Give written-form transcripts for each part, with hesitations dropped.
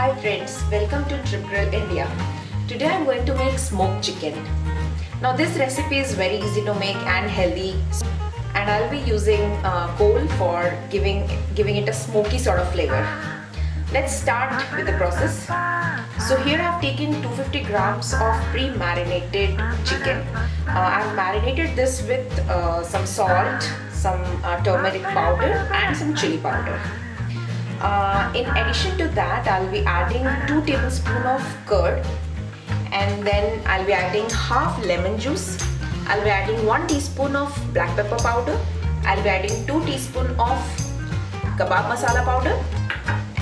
Hi friends, welcome to Trip Grill India. Today I'm going to make smoked chicken. Now this recipe is very easy to make and healthy, and I'll be using coal for giving it a smoky sort of flavor. Let's start with the process. So here I've taken 250 grams of pre-marinated chicken. I've marinated this with some salt, some turmeric powder and some chili powder. In addition to that, I'll be adding 2 tablespoons of curd, and then I'll be adding half lemon juice. I'll be adding 1 teaspoon of black pepper powder. I'll be adding 2 teaspoons of kebab masala powder.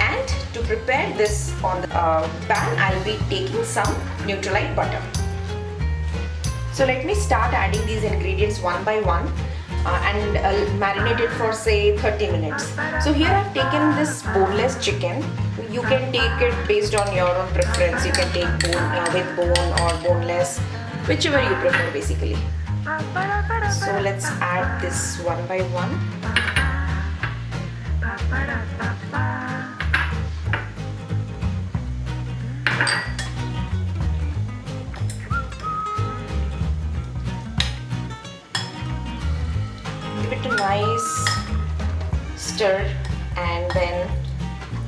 And to prepare this on the pan, I'll be taking some Nutrilite butter. So let me start adding these ingredients one by one. And marinate it for say 30 minutes. So here I've taken this boneless chicken. You can take it based on your own preference. You can take bone with bone or boneless, whichever you prefer basically. So let's add this one by one. Give it a nice stir, and then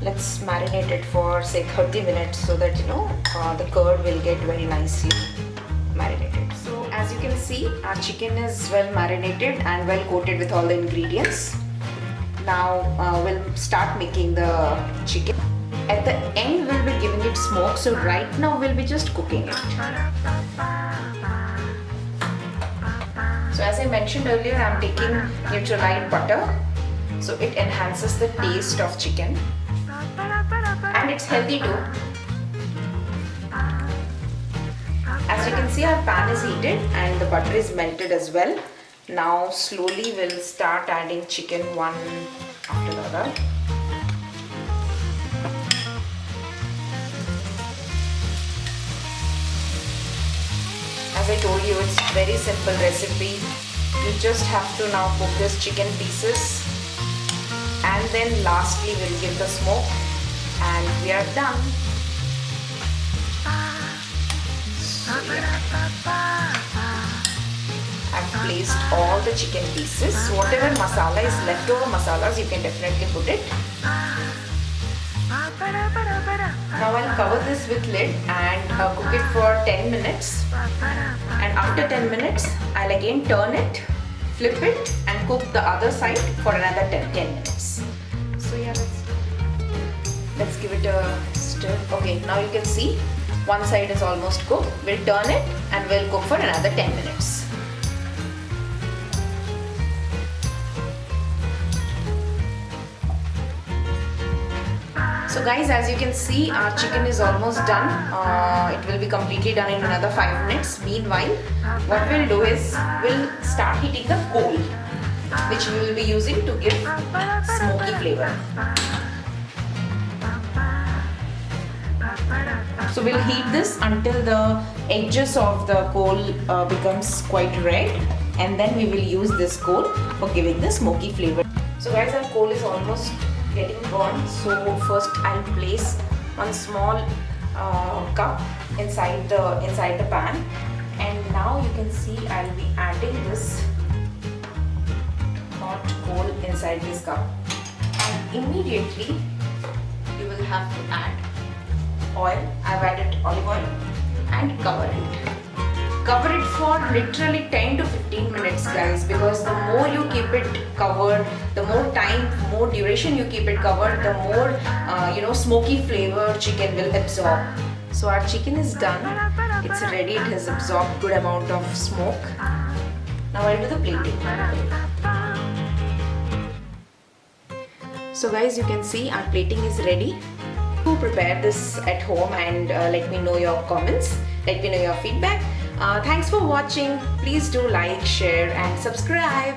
let's marinate it for say 30 minutes so that the curd will get very nicely marinated. So as you can see, our chicken is well marinated and well coated with all the ingredients. Now we'll start making the chicken. At the end we'll be giving it smoke, so right now we'll be just cooking it. So as I mentioned earlier, I'm taking Nutrilite butter, so it enhances the taste of chicken and it's healthy too. As you can see, our pan is heated and the butter is melted as well. Now slowly we'll start adding chicken one after the other. As I told you, it's very simple recipe. You just have to now cook this chicken pieces, and then lastly we'll give the smoke and we are done. So I've placed all the chicken pieces. Whatever masala is leftover masalas, you can definitely put it. Now I'll cover this with lid and cook it for 10 minutes. And after 10 minutes, I'll again turn it, flip it and cook the other side for another 10 minutes. So yeah, let's give it a stir. Okay, now you can see one side is almost cooked. We'll turn it and we'll cook for another 10 minutes. So guys, as you can see, our chicken is almost done. It will be completely done in another 5 minutes. Meanwhile, what we'll do is we'll start heating the coal, which we will be using to give smoky flavor. So we'll heat this until the edges of the coal becomes quite red, and then we will use this coal for giving the smoky flavor. So guys, our coal is almost getting burned. So first I'll place one small cup inside the pan, and now you can see I'll be adding this hot coal inside this cup, and immediately you will have to add oil. I've added olive oil and cover it. Cover it for literally 10 to 15 minutes guys, because the more you keep it covered, the more duration you keep it covered, the more smoky flavor chicken will absorb. So our chicken is done. It's ready. It has absorbed good amount of smoke. Now I'll do the plating. So guys, you can see our plating is ready. To prepare this at home and let me know your comments. Let me know your feedback. Thanks for watching. Please do like, share and subscribe.